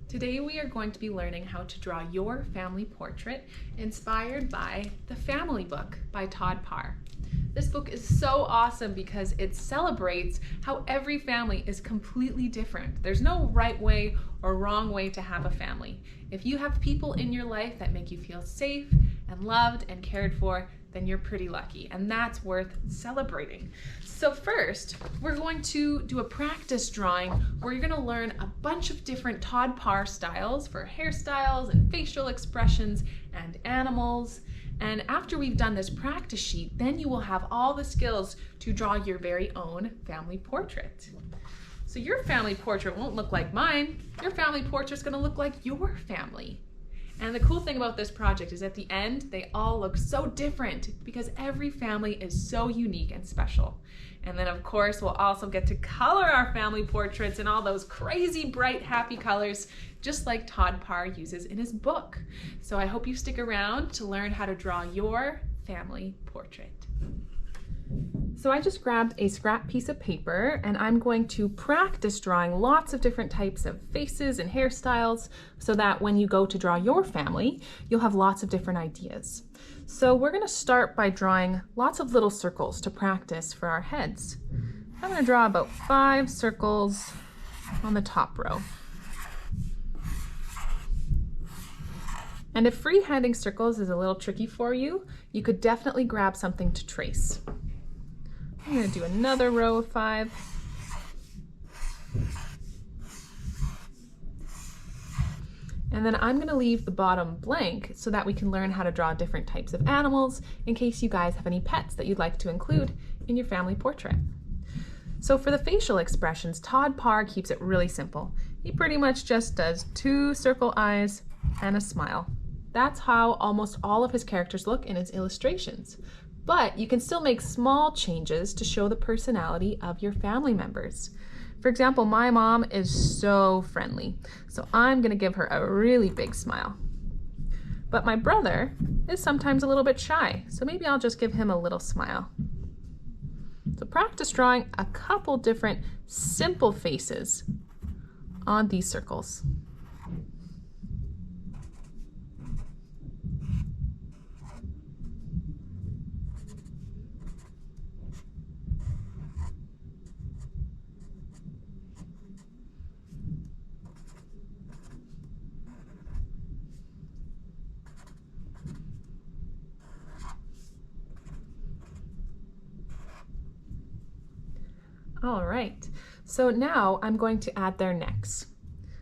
Today we are going to be learning how to draw your family portrait inspired by The Family Book by Todd Parr. This book is so awesome because it celebrates how every family is completely different. There's no right way or wrong way to have a family. If you have people in your life that make you feel safe and loved and cared for, then you're pretty lucky, and that's worth celebrating. So first, we're going to do a practice drawing where you're going to learn a bunch of different Todd Parr styles for hairstyles and facial expressions and animals. And after we've done this practice sheet, then you will have all the skills to draw your very own family portrait. So your family portrait won't look like mine. Your family portrait's going to look like your family. And the cool thing about this project is at the end, they all look so different because every family is so unique and special. And then of course, we'll also get to color our family portraits in all those crazy, bright, happy colors, just like Todd Parr uses in his book. So I hope you stick around to learn how to draw your family portrait. So I just grabbed a scrap piece of paper and I'm going to practice drawing lots of different types of faces and hairstyles so that when you go to draw your family, you'll have lots of different ideas. So we're going to start by drawing lots of little circles to practice for our heads. I'm going to draw about 5 circles on the top row. And if freehanding circles is a little tricky for you, you could definitely grab something to trace. I'm going to do another row of 5. And then I'm going to leave the bottom blank so that we can learn how to draw different types of animals in case you guys have any pets that you'd like to include in your family portrait. So for the facial expressions, Todd Parr keeps it really simple. He pretty much just does 2 circle eyes and a smile. That's how almost all of his characters look in his illustrations. But you can still make small changes to show the personality of your family members. For example, my mom is so friendly, so I'm going to give her a really big smile. But my brother is sometimes a little bit shy, so maybe I'll just give him a little smile. So practice drawing a couple different simple faces on these circles. All right, so now I'm going to add their necks.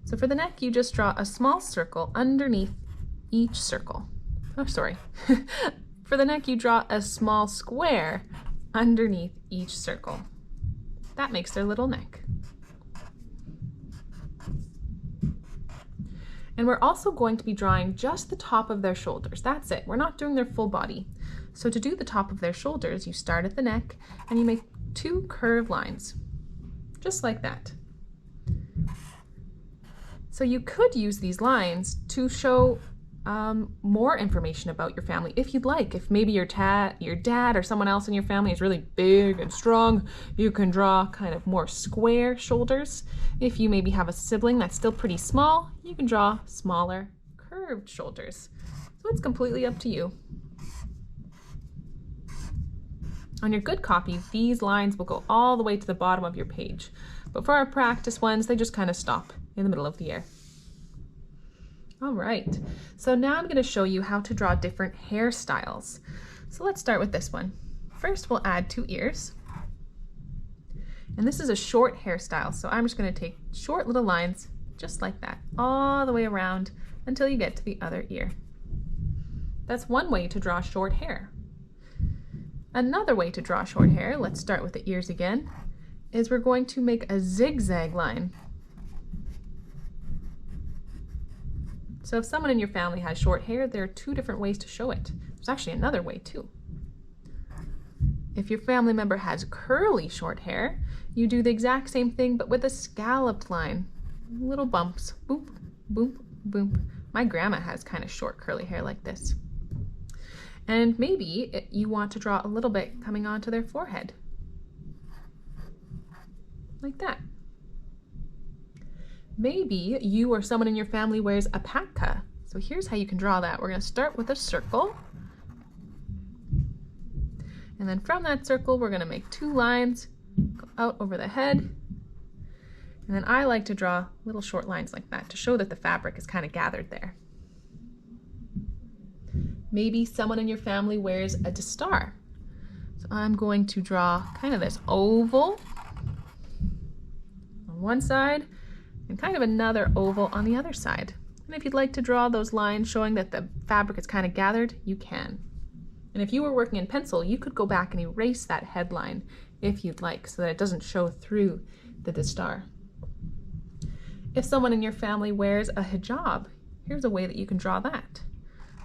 So for the neck, you just draw a small circle underneath each circle. Oh, sorry. For the neck, you draw a small square underneath each circle. That makes their little neck. And we're also going to be drawing just the top of their shoulders. That's it. We're not doing their full body. So to do the top of their shoulders, you start at the neck and you make 2 curved lines, just like that. So you could use these lines to show more information about your family if you'd like. If maybe your dad or someone else in your family is really big and strong, you can draw kind of more square shoulders. If you maybe have a sibling that's still pretty small, you can draw smaller curved shoulders. So it's completely up to you. On your good copy, these lines will go all the way to the bottom of your page. But for our practice ones, they just kind of stop in the middle of the air. All right, so now I'm going to show you how to draw different hairstyles. So let's start with this one. First, we'll add 2 ears. And this is a short hairstyle, so I'm just going to take short little lines just like that, all the way around until you get to the other ear. That's one way to draw short hair. Another way to draw short hair, let's start with the ears again, is we're going to make a zigzag line. So if someone in your family has short hair, there are 2 different ways to show it. There's actually another way too. If your family member has curly short hair, you do the exact same thing but with a scalloped line. Little bumps, boop, boop, boop. My grandma has kind of short curly hair like this. And maybe you want to draw a little bit coming onto their forehead. Like that. Maybe you or someone in your family wears a patka. So here's how you can draw that. We're going to start with a circle. And then from that circle, we're going to make 2 lines, go out over the head. And then I like to draw little short lines like that to show that the fabric is kind of gathered there. Maybe someone in your family wears a star. So I'm going to draw kind of this oval on one side and kind of another oval on the other side. And if you'd like to draw those lines showing that the fabric is kind of gathered, you can. And if you were working in pencil, you could go back and erase that headline if you'd like, so that it doesn't show through the star. If someone in your family wears a hijab, here's a way that you can draw that.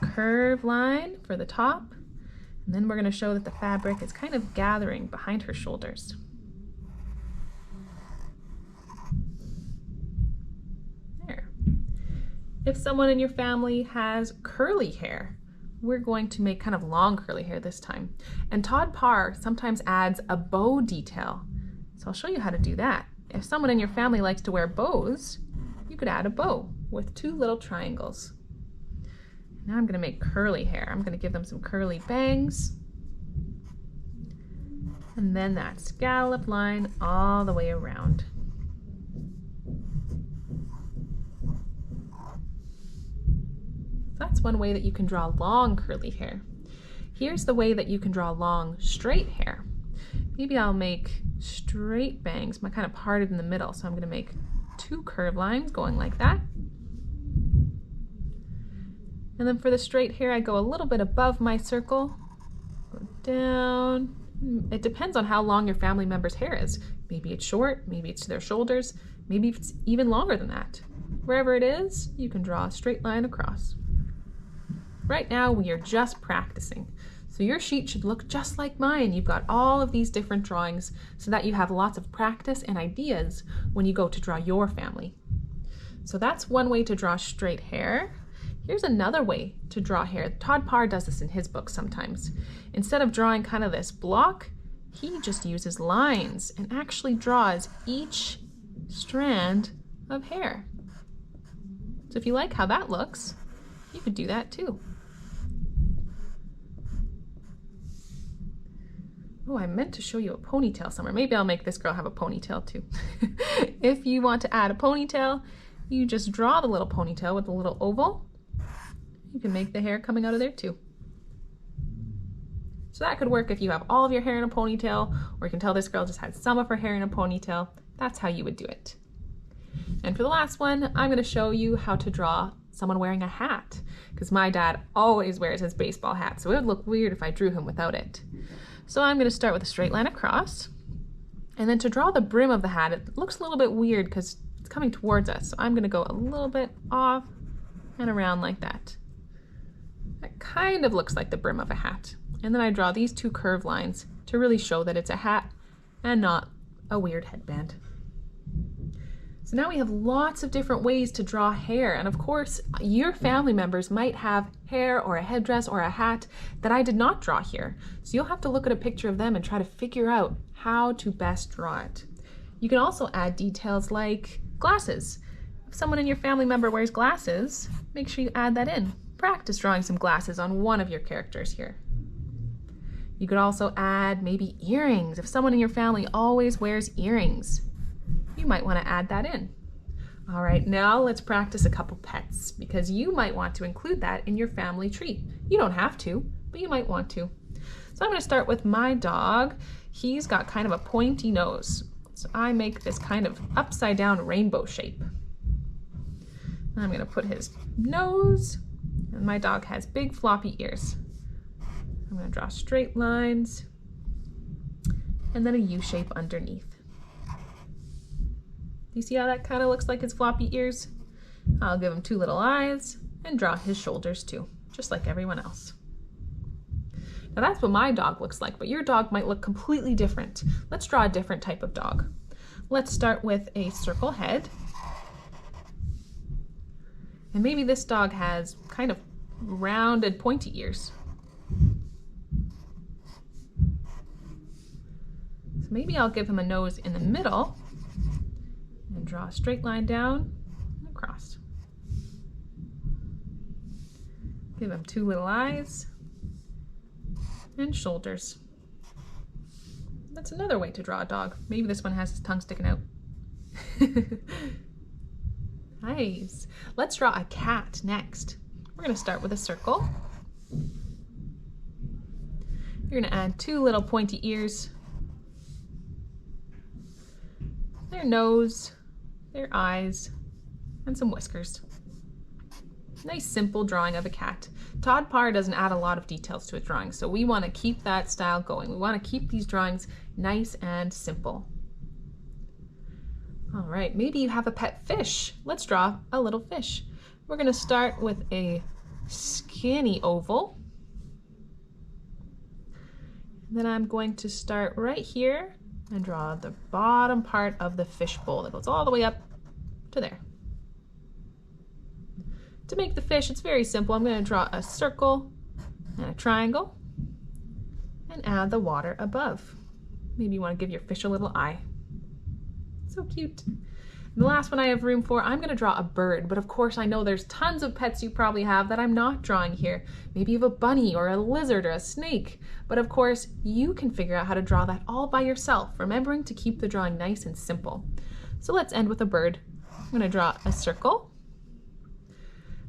Curved line for the top, and then we're going to show that the fabric is kind of gathering behind her shoulders. There. If someone in your family has curly hair, we're going to make kind of long curly hair this time. And Todd Parr sometimes adds a bow detail. So I'll show you how to do that. If someone in your family likes to wear bows, you could add a bow with 2 little triangles. Now I'm going to make curly hair. I'm going to give them some curly bangs. And then that scallop line all the way around. That's one way that you can draw long curly hair. Here's the way that you can draw long straight hair. Maybe I'll make straight bangs, kind of parted in the middle. So I'm going to make 2 curved lines going like that. And then for the straight hair, I go a little bit above my circle, go down. It depends on how long your family member's hair is. Maybe it's short, maybe it's to their shoulders, maybe it's even longer than that. Wherever it is, you can draw a straight line across. Right now, we are just practicing. So your sheet should look just like mine. You've got all of these different drawings so that you have lots of practice and ideas when you go to draw your family. So that's one way to draw straight hair. Here's another way to draw hair. Todd Parr does this in his book sometimes. Instead of drawing kind of this block, he just uses lines and actually draws each strand of hair. So if you like how that looks, you could do that too. Oh, I meant to show you a ponytail somewhere. Maybe I'll make this girl have a ponytail too. If you want to add a ponytail, you just draw the little ponytail with a little oval. You can make the hair coming out of there too. So that could work if you have all of your hair in a ponytail, or you can tell this girl just had some of her hair in a ponytail. That's how you would do it. And for the last one, I'm going to show you how to draw someone wearing a hat, because my dad always wears his baseball hat, so it would look weird if I drew him without it. So I'm going to start with a straight line across, and then to draw the brim of the hat, it looks a little bit weird because it's coming towards us. So I'm going to go a little bit off and around like that. That kind of looks like the brim of a hat. And then I draw these 2 curved lines to really show that it's a hat and not a weird headband. So now we have lots of different ways to draw hair. And of course, your family members might have hair or a headdress or a hat that I did not draw here. So you'll have to look at a picture of them and try to figure out how to best draw it. You can also add details like glasses. If someone in your family member wears glasses, make sure you add that in. Practice drawing some glasses on one of your characters here. You could also add maybe earrings. If someone in your family always wears earrings, you might want to add that in. All right, now let's practice a couple pets, because you might want to include that in your family tree. You don't have to, but you might want to. So I'm going to start with my dog. He's got kind of a pointy nose. So I make this kind of upside down rainbow shape. And I'm going to put his nose, and my dog has big floppy ears. I'm going to draw straight lines and then a U shape underneath. You see how that kind of looks like his floppy ears? I'll give him 2 little eyes and draw his shoulders too, just like everyone else. Now that's what my dog looks like, but your dog might look completely different. Let's draw a different type of dog. Let's start with a circle head. And maybe this dog has kind of rounded pointy ears. So maybe I'll give him a nose in the middle and draw a straight line down Give him two little eyes and shoulders. That's another way to draw a dog. Maybe this one has his tongue sticking out. Nice. Let's draw a cat next. We're going to start with a circle. You're going to add two little pointy ears, their nose, their eyes, and some whiskers. Nice simple drawing of a cat. Todd Parr doesn't add a lot of details to his drawings, so we want to keep that style going. We want to keep these drawings nice and simple. All right, maybe you have a pet fish. Let's draw a little fish. We're going to start with a skinny oval. Then I'm going to start right here and draw the bottom part of the fish bowl that goes all the way up to there. To make the fish, it's very simple. I'm going to draw a circle and a triangle and add the water above. Maybe you want to give your fish a little eye. So cute. The last one I have room for, I'm going to draw a bird, but of course I know there's tons of pets you probably have that I'm not drawing here. Maybe you have a bunny or a lizard or a snake, but of course you can figure out how to draw that all by yourself, remembering to keep the drawing nice and simple. So let's end with a bird. I'm going to draw a circle.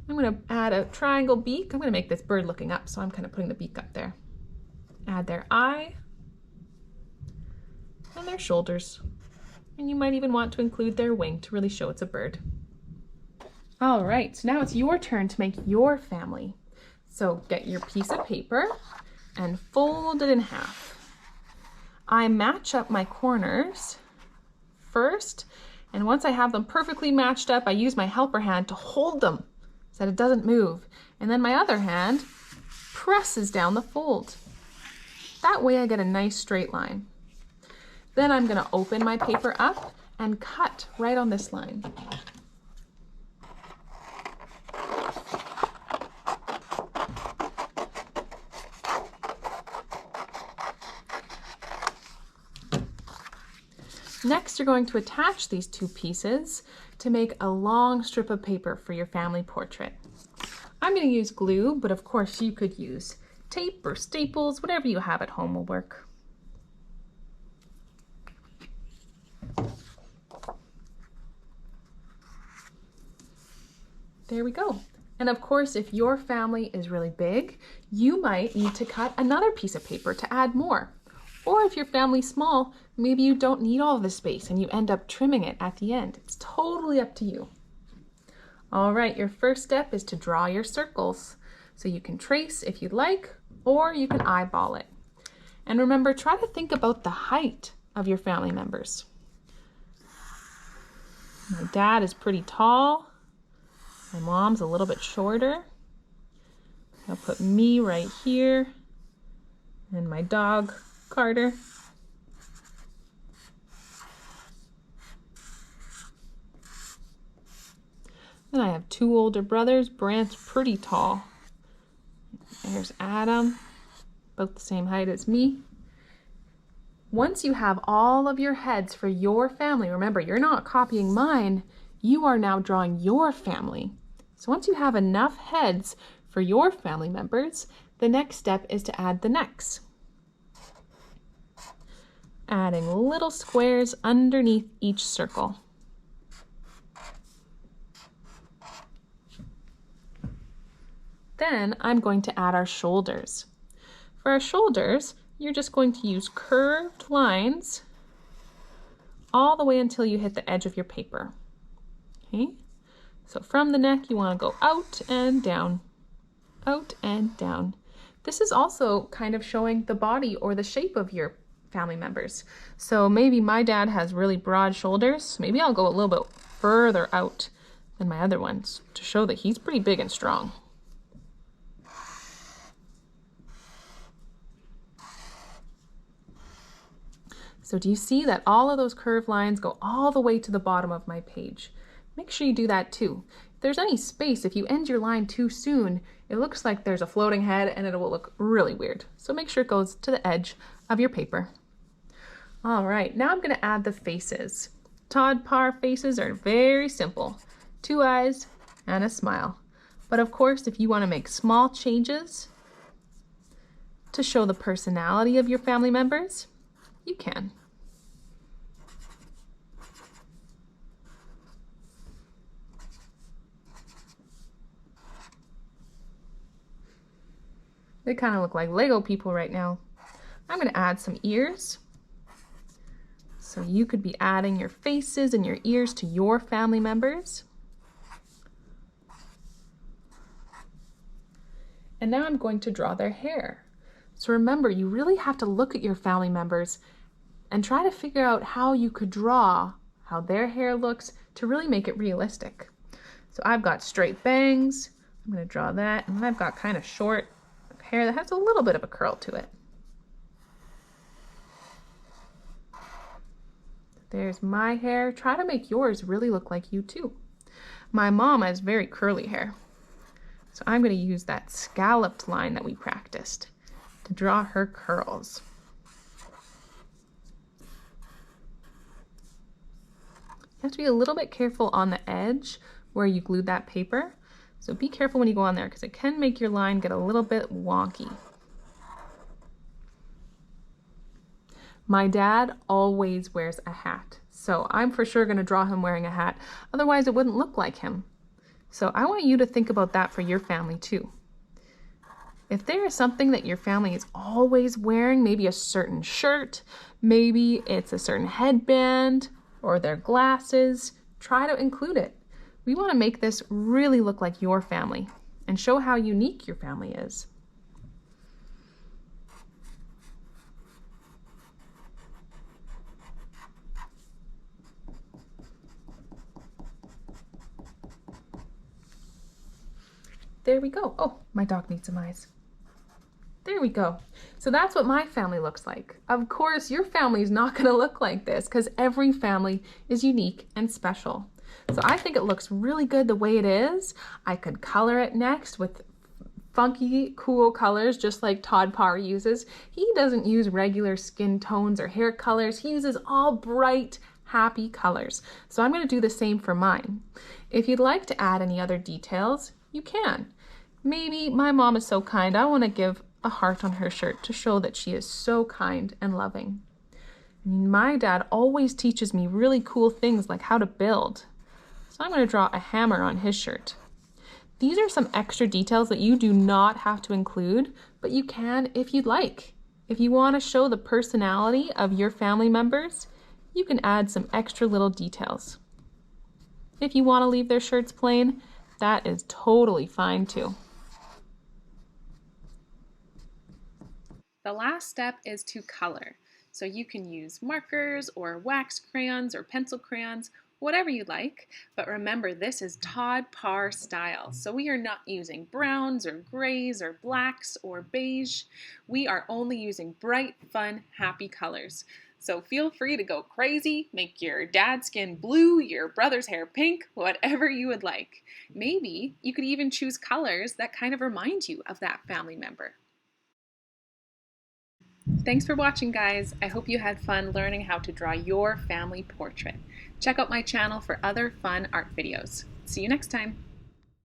I'm going to add a triangle beak. I'm going to make this bird looking up, so I'm kind of putting the beak up there. Add their eye and their shoulders. And you might even want to include their wing to really show it's a bird. All right, so now it's your turn to make your family. So get your piece of paper and fold it in half. I match up my corners first, and once I have them perfectly matched up, I use my helper hand to hold them so that it doesn't move. And then my other hand presses down the fold. That way I get a nice straight line. Then I'm going to open my paper up and cut right on this line. Next, you're going to attach these two pieces to make a long strip of paper for your family portrait. I'm going to use glue, but of course you could use tape or staples, whatever you have at home will work. There we go. And of course, if your family is really big, you might need to cut another piece of paper to add more. Or if your family's small, maybe you don't need all of the space and you end up trimming it at the end. It's totally up to you. All right, your first step is to draw your circles. So you can trace if you'd like, or you can eyeball it. And remember, try to think about the height of your family members. My dad is pretty tall. My mom's a little bit shorter. I'll put me right here and my dog, Carter. Then I have two older brothers. Brant's pretty tall. There's Adam, about the same height as me. Once you have all of your heads for your family, remember, you're not copying mine, you are now drawing your family. So once you have enough heads for your family members, the next step is to add the necks. Adding little squares underneath each circle. Then I'm going to add our shoulders. For our shoulders, you're just going to use curved lines all the way until you hit the edge of your paper. Okay, so from the neck, you want to go out and down, out and down. This is also kind of showing the body or the shape of your family members. So maybe my dad has really broad shoulders. Maybe I'll go a little bit further out than my other ones to show that he's pretty big and strong. So do you see that all of those curved lines go all the way to the bottom of my page? Make sure you do that too. If there's any space, if you end your line too soon, it looks like there's a floating head and it will look really weird. So make sure it goes to the edge of your paper. All right, now I'm gonna add the faces. Todd Parr faces are very simple. 2 eyes and a smile. But of course, if you want to make small changes to show the personality of your family members, you can. They kind of look like Lego people right now. I'm going to add some ears. So you could be adding your faces and your ears to your family members. And now I'm going to draw their hair. So remember, you really have to look at your family members and try to figure out how you could draw how their hair looks to really make it realistic. So I've got straight bangs. I'm going to draw that, and I've got kind of short hair that has a little bit of a curl to it. There's my hair. Try to make yours really look like you too. My mom has very curly hair, so I'm going to use that scalloped line that we practiced to draw her curls. You have to be a little bit careful on the edge where you glued that paper. So be careful when you go on there because it can make your line get a little bit wonky. My dad always wears a hat, so I'm for sure going to draw him wearing a hat. Otherwise, it wouldn't look like him. So I want you to think about that for your family too. If there is something that your family is always wearing, maybe a certain shirt, maybe it's a certain headband or their glasses, try to include it. We want to make this really look like your family and show how unique your family is. There we go. Oh, my dog needs some eyes. There we go. So that's what my family looks like. Of course, your family is not going to look like this because every family is unique and special. So I think it looks really good the way it is. I could color it next with funky, cool colors just like Todd Parr uses. He doesn't use regular skin tones or hair colors. He uses all bright, happy colors. So I'm going to do the same for mine. If you'd like to add any other details, you can. Maybe my mom is so kind, I want to give a heart on her shirt to show that she is so kind and loving. My dad always teaches me really cool things like how to build. So I'm going to draw a hammer on his shirt. These are some extra details that you do not have to include, but you can if you'd like. If you want to show the personality of your family members, you can add some extra little details. If you want to leave their shirts plain, that is totally fine too. The last step is to color. So you can use markers or wax crayons or pencil crayons, whatever you like. But remember, this is Todd Parr style. So we are not using browns or grays or blacks or beige. We are only using bright, fun, happy colors. So feel free to go crazy, make your dad's skin blue, your brother's hair pink, whatever you would like. Maybe you could even choose colors that kind of remind you of that family member. Thanks for watching, guys. I hope you had fun learning how to draw your family portrait. Check out my channel for other fun art videos. See you next time.